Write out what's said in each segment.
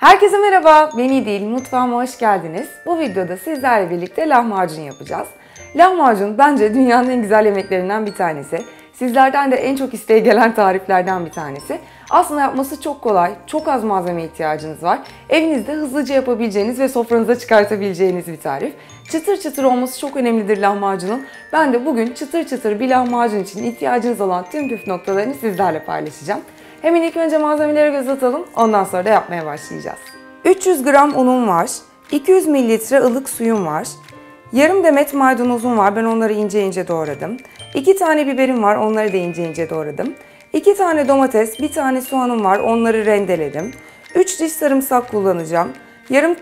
Herkese merhaba, ben İdil, mutfağıma hoş geldiniz. Bu videoda sizlerle birlikte lahmacun yapacağız. Lahmacun bence dünyanın en güzel yemeklerinden bir tanesi. Sizlerden de en çok isteğe gelen tariflerden bir tanesi. Aslında yapması çok kolay, çok az malzeme ihtiyacınız var. Evinizde hızlıca yapabileceğiniz ve sofranıza çıkartabileceğiniz bir tarif. Çıtır çıtır olması çok önemlidir lahmacunun. Ben de bugün çıtır çıtır bir lahmacun için ihtiyacınız olan tüm püf noktalarını sizlerle paylaşacağım. Hemen ilk önce malzemelere göz atalım, ondan sonra da yapmaya başlayacağız. 300 gram unum var, 200 mililitre ılık suyum var, yarım demet maydanozum var, ben onları ince ince doğradım. 2 tane biberim var, onları da ince ince doğradım. 2 tane domates, 1 tane soğanım var, onları rendeledim. 3 diş sarımsak kullanacağım. Yarım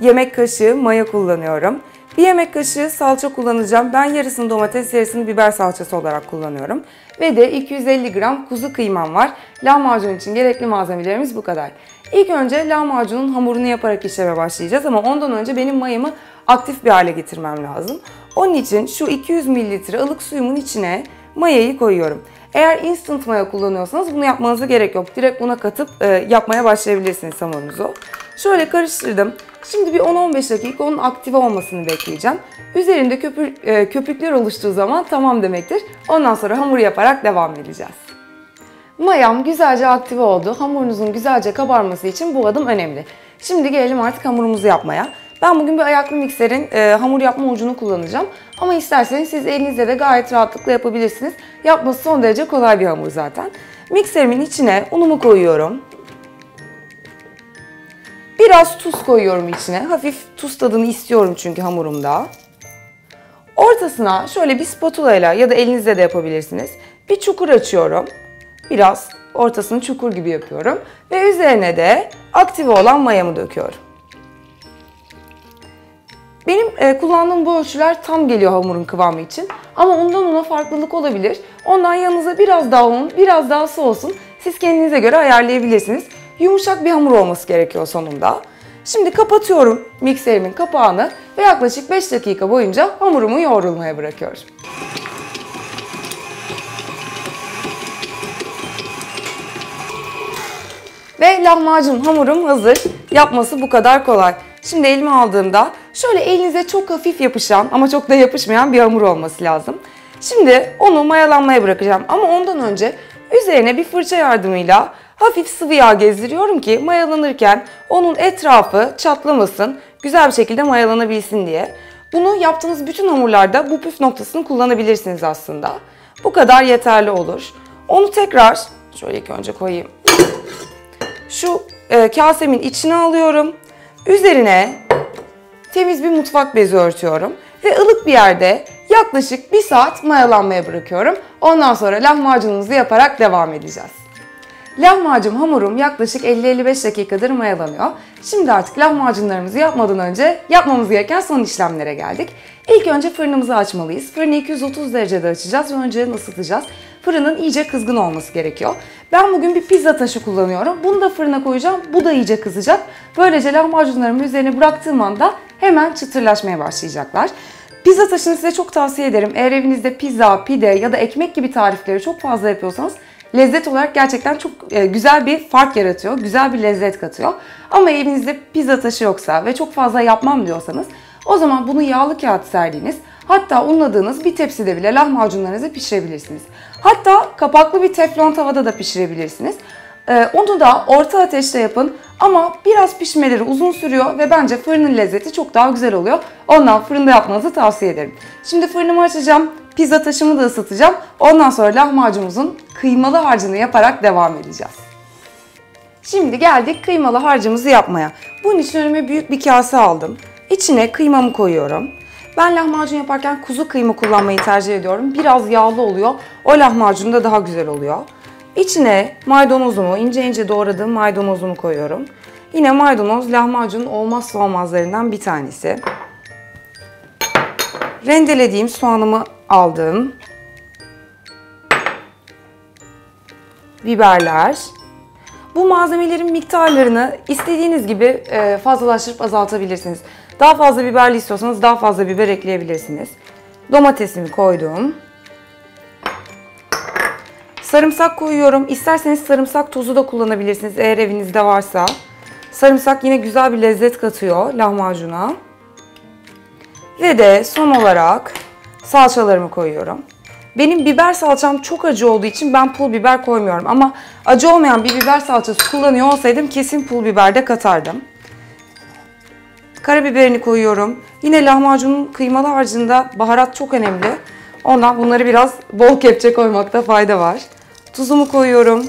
yemek kaşığı maya kullanıyorum. 1 yemek kaşığı salça kullanacağım. Ben yarısını domates, yarısını biber salçası olarak kullanıyorum. Ve de 250 gram kuzu kıymam var. Lahmacun için gerekli malzemelerimiz bu kadar. İlk önce lahmacunun hamurunu yaparak işleme başlayacağız ama ondan önce benim mayamı aktif bir hale getirmem lazım. Onun için şu 200 mililitre ılık suyumun içine mayayı koyuyorum. Eğer instant maya kullanıyorsanız bunu yapmanıza gerek yok. Direkt buna katıp yapmaya başlayabilirsiniz hamurunuzu. Şöyle karıştırdım. Şimdi bir 10-15 dakika onun aktive olmasını bekleyeceğim. Üzerinde köpükler oluştuğu zaman tamam demektir. Ondan sonra hamur yaparak devam edeceğiz. Mayam güzelce aktive oldu. Hamurunuzun güzelce kabarması için bu adım önemli. Şimdi gelelim artık hamurumuzu yapmaya. Ben bugün bir ayaklı mikserin hamur yapma ucunu kullanacağım. Ama isterseniz siz elinizle de gayet rahatlıkla yapabilirsiniz. Yapması son derece kolay bir hamur zaten. Mikserimin içine unumu koyuyorum. Biraz tuz koyuyorum içine. Hafif tuz tadını istiyorum çünkü hamurumda. Ortasına şöyle bir spatula ile ya da elinizle de yapabilirsiniz. Bir çukur açıyorum. Biraz ortasını çukur gibi yapıyorum. Ve üzerine de aktive olan mayamı döküyorum. Benim kullandığım bu ölçüler tam geliyor hamurun kıvamı için. Ama undan una farklılık olabilir. Ondan yanınıza biraz daha un, biraz daha su olsun. Siz kendinize göre ayarlayabilirsiniz. Yumuşak bir hamur olması gerekiyor sonunda. Şimdi kapatıyorum mikserimin kapağını ve yaklaşık 5 dakika boyunca hamurumu yoğrulmaya bırakıyorum. Ve lahmacun hamurum hazır. Yapması bu kadar kolay. Şimdi elime aldığımda şöyle elinize çok hafif yapışan ama çok da yapışmayan bir hamur olması lazım. Şimdi onu mayalanmaya bırakacağım ama ondan önce üzerine bir fırça yardımıyla hafif sıvı yağ gezdiriyorum ki mayalanırken onun etrafı çatlamasın, güzel bir şekilde mayalanabilsin diye. Bunu yaptığınız bütün hamurlarda bu püf noktasını kullanabilirsiniz aslında. Bu kadar yeterli olur. Onu tekrar şöyle ilk önce koyayım. Şu kasemin içine alıyorum. Üzerine temiz bir mutfak bezi örtüyorum. Ve ılık bir yerde yaklaşık 1 saat mayalanmaya bırakıyorum. Ondan sonra lahmacunumuzu yaparak devam edeceğiz. Lahmacun hamurum yaklaşık 50-55 dakikadır mayalanıyor. Şimdi artık lahmacunlarımızı yapmadan önce yapmamız gereken son işlemlere geldik. İlk önce fırınımızı açmalıyız. Fırını 230 derecede açacağız ve önceden ısıtacağız. Fırının iyice kızgın olması gerekiyor. Ben bugün bir pizza taşı kullanıyorum. Bunu da fırına koyacağım. Bu da iyice kızacak. Böylece lahmacunlarımı üzerine bıraktığım anda hemen çıtırlaşmaya başlayacaklar. Pizza taşını size çok tavsiye ederim. Eğer evinizde pizza, pide ya da ekmek gibi tarifleri çok fazla yapıyorsanız lezzet olarak gerçekten çok güzel bir fark yaratıyor. Güzel bir lezzet katıyor. Ama evinizde pizza taşı yoksa ve çok fazla yapmam diyorsanız o zaman bunu yağlı kağıt serdiğiniz, hatta unladığınız bir tepside bile lahmacunlarınızı pişirebilirsiniz. Hatta kapaklı bir teflon tavada da pişirebilirsiniz. Onu da orta ateşte yapın ama biraz pişmeleri uzun sürüyor ve bence fırının lezzeti çok daha güzel oluyor. Ondan fırında yapmanızı tavsiye ederim. Şimdi fırınımı açacağım. Pizza taşımı da ısıtacağım. Ondan sonra lahmacunumuzun kıymalı harcını yaparak devam edeceğiz. Şimdi geldik kıymalı harcımızı yapmaya. Bunun için önüme büyük bir kase aldım. İçine kıymamı koyuyorum. Ben lahmacun yaparken kuzu kıyma kullanmayı tercih ediyorum. Biraz yağlı oluyor. O lahmacun da daha güzel oluyor. İçine maydanozumu, ince ince doğradığım maydanozumu koyuyorum. Yine maydanoz lahmacunun olmazsa olmazlarından bir tanesi. Rendelediğim soğanımı aldım. Biberler. Bu malzemelerin miktarlarını istediğiniz gibi fazlalaştırıp azaltabilirsiniz. Daha fazla biberli istiyorsanız daha fazla biber ekleyebilirsiniz. Domatesimi koydum. Sarımsak koyuyorum. İsterseniz sarımsak tozu da kullanabilirsiniz eğer evinizde varsa. Sarımsak yine güzel bir lezzet katıyor lahmacuna. Ve de son olarak salçalarımı koyuyorum. Benim biber salçam çok acı olduğu için ben pul biber koymuyorum. Ama acı olmayan bir biber salçası kullanıyor olsaydım kesin pul biber de katardım. Karabiberini koyuyorum. Yine lahmacunun kıymalı harcında baharat çok önemli. Ondan bunları biraz bol kepçe koymakta fayda var. Tuzumu koyuyorum.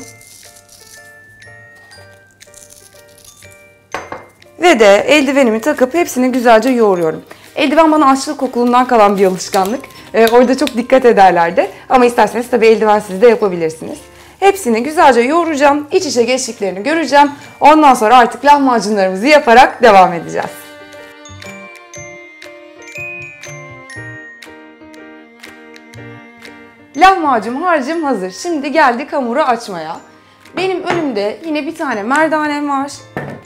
Ve de eldivenimi takıp hepsini güzelce yoğuruyorum. Eldiven bana aşçılık okulundan kalan bir alışkanlık. Orada çok dikkat ederlerdi. Ama isterseniz tabii eldivensiz de yapabilirsiniz. Hepsini güzelce yoğuracağım. İç içe geçtiklerini göreceğim. Ondan sonra artık lahmacunlarımızı yaparak devam edeceğiz. Lahmacun harcım hazır. Şimdi geldik hamuru açmaya. Benim önümde yine bir tane merdanem var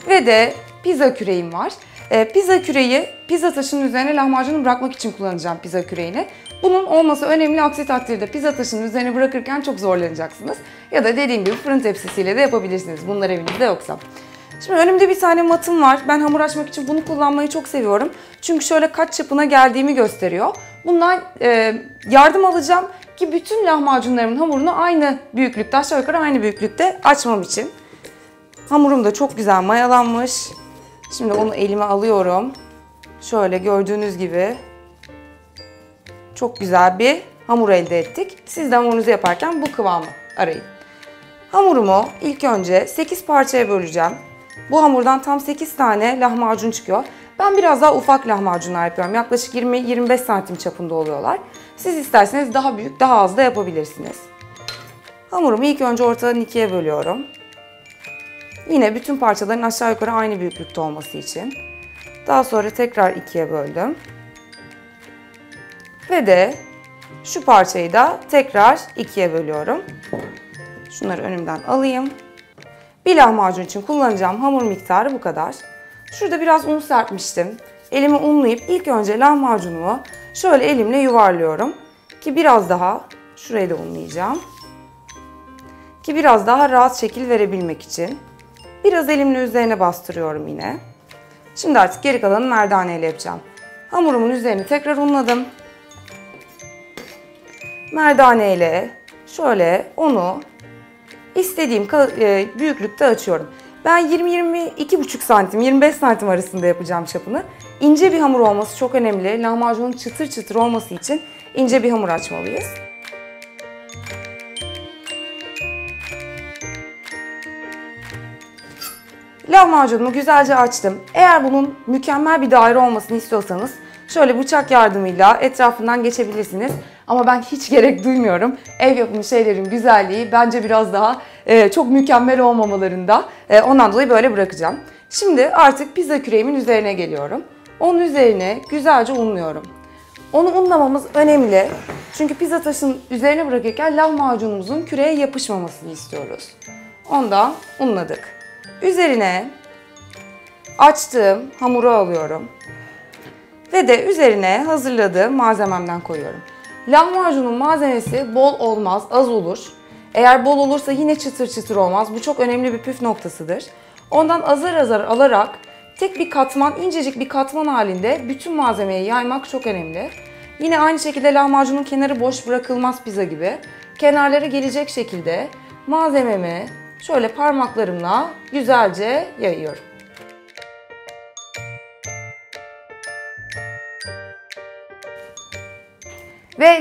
ve de pizza küreğim var. Pizza küreği pizza taşının üzerine lahmacunu bırakmak için kullanacağım pizza küreğini. Bunun olması önemli, aksi takdirde pizza taşının üzerine bırakırken çok zorlanacaksınız. Ya da dediğim gibi fırın tepsisiyle de yapabilirsiniz bunlar evinizde yoksa. Şimdi önümde bir tane matım var. Ben hamur açmak için bunu kullanmayı çok seviyorum. Çünkü şöyle kaç çapına geldiğimi gösteriyor. Bundan yardım alacağım ki bütün lahmacunlarımın hamurunu aynı büyüklükte, aşağı yukarı aynı büyüklükte açmam için. Hamurum da çok güzel mayalanmış. Şimdi onu elime alıyorum. Şöyle gördüğünüz gibi çok güzel bir hamur elde ettik. Siz de hamurunuzu yaparken bu kıvamı arayın. Hamurumu ilk önce 8 parçaya böleceğim. Bu hamurdan tam 8 tane lahmacun çıkıyor. Ben biraz daha ufak lahmacunlar yapıyorum. Yaklaşık 20-25 santim çapında oluyorlar. Siz isterseniz daha büyük, daha az da yapabilirsiniz. Hamurumu ilk önce ortadan ikiye bölüyorum. Yine bütün parçaların aşağı yukarı aynı büyüklükte olması için. Daha sonra tekrar ikiye böldüm. Ve de şu parçayı da tekrar ikiye bölüyorum. Şunları önümden alayım. Bir lahmacun için kullanacağım hamur miktarı bu kadar. Şurada biraz un serpmiştim. Elimi unlayıp ilk önce lahmacunumu şöyle elimle yuvarlıyorum. Ki biraz daha, şurayı da unlayacağım. Ki biraz daha rahat şekil verebilmek için. Biraz elimle üzerine bastırıyorum yine. Şimdi artık geri kalanı merdane ile yapacağım. Hamurumun üzerini tekrar unladım. Merdane ile şöyle onu istediğim büyüklükte açıyorum. Ben 20-22,5 santim, 25 santim arasında yapacağım çapını. İnce bir hamur olması çok önemli. Lahmacunun çıtır çıtır olması için ince bir hamur açmalıyız. Lahmacunumu güzelce açtım. Eğer bunun mükemmel bir daire olmasını istiyorsanız şöyle bıçak yardımıyla etrafından geçebilirsiniz. Ama ben hiç gerek duymuyorum. Ev yapımı şeylerin güzelliği bence biraz daha çok mükemmel olmamalarında. Ondan dolayı böyle bırakacağım. Şimdi artık pizza küreğimin üzerine geliyorum. Onun üzerine güzelce unluyorum. Onu unlamamız önemli. Çünkü pizza taşının üzerine bırakırken lahmacunumuzun küreğe yapışmamasını istiyoruz. Ondan unladık. Üzerine açtığım hamuru alıyorum. Ve de üzerine hazırladığım malzememden koyuyorum. Lahmacunun malzemesi bol olmaz, az olur. Eğer bol olursa yine çıtır çıtır olmaz. Bu çok önemli bir püf noktasıdır. Ondan azar azar alarak tek bir katman, incecik bir katman halinde bütün malzemeyi yaymak çok önemli. Yine aynı şekilde lahmacunun kenarı boş bırakılmaz pizza gibi. Kenarları gelecek şekilde malzememi şöyle parmaklarımla güzelce yayıyorum. Ve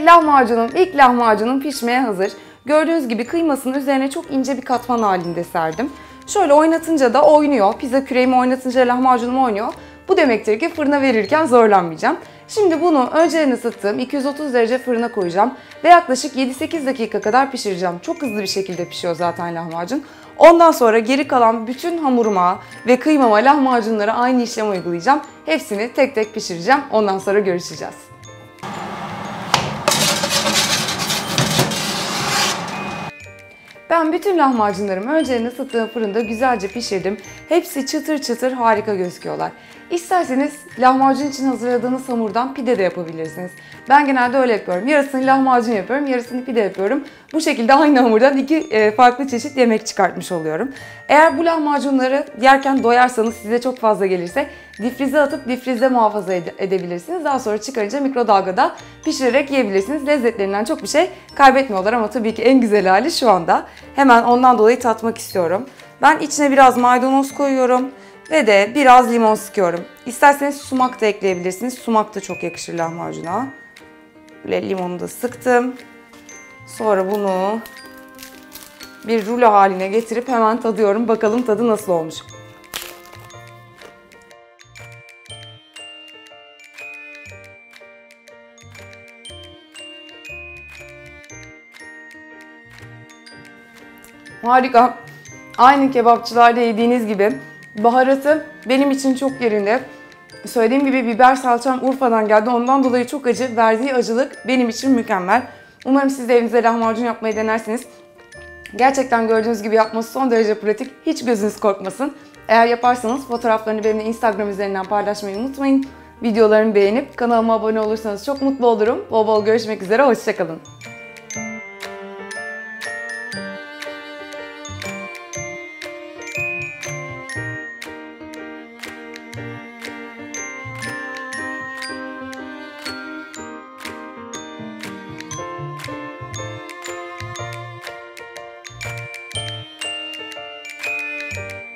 ilk lahmacunum pişmeye hazır. Gördüğünüz gibi kıymasının üzerine çok ince bir katman halinde serdim. Şöyle oynatınca da oynuyor. Pizza küreğimi oynatınca lahmacunum oynuyor. Bu demektir ki fırına verirken zorlanmayacağım. Şimdi bunu önceden ısıttığım 230 derece fırına koyacağım. Ve yaklaşık 7-8 dakika kadar pişireceğim. Çok hızlı bir şekilde pişiyor zaten lahmacun. Ondan sonra geri kalan bütün hamuruma ve kıymama, lahmacunlara aynı işlemi uygulayacağım. Hepsini tek tek pişireceğim. Ondan sonra görüşeceğiz. Ben bütün lahmacunlarımı önceden ısıttığım fırında güzelce pişirdim. Hepsi çıtır çıtır harika gözüküyorlar. İsterseniz lahmacun için hazırladığınız hamurdan pide de yapabilirsiniz. Ben genelde öyle yapıyorum. Yarısını lahmacun yapıyorum, yarısını pide yapıyorum. Bu şekilde aynı hamurdan iki farklı çeşit yemek çıkartmış oluyorum. Eğer bu lahmacunları yerken doyarsanız, size çok fazla gelirse difrize atıp difrizde muhafaza edebilirsiniz. Daha sonra çıkarınca mikrodalgada pişirerek yiyebilirsiniz. Lezzetlerinden çok bir şey kaybetmiyorlar ama tabii ki en güzel hali şu anda. Hemen ondan dolayı tatmak istiyorum. Ben içine biraz maydanoz koyuyorum ve de biraz limon sıkıyorum. İsterseniz sumak da ekleyebilirsiniz. Sumak da çok yakışır lahmacuna. Böyle limonu da sıktım. Sonra bunu bir rulo haline getirip hemen tadıyorum. Bakalım tadı nasıl olmuş. Harika. Aynı kebapçılarda yediğiniz gibi. Baharatı benim için çok yerinde. Söylediğim gibi biber salçam Urfa'dan geldi. Ondan dolayı çok acı. Verdiği acılık benim için mükemmel. Umarım siz de evinizde lahmacun yapmayı denersiniz. Gerçekten gördüğünüz gibi yapması son derece pratik. Hiç gözünüz korkmasın. Eğer yaparsanız fotoğraflarını benimle Instagram üzerinden paylaşmayı unutmayın. Videolarımı beğenip kanalıma abone olursanız çok mutlu olurum. Bol bol görüşmek üzere. Hoşça kalın.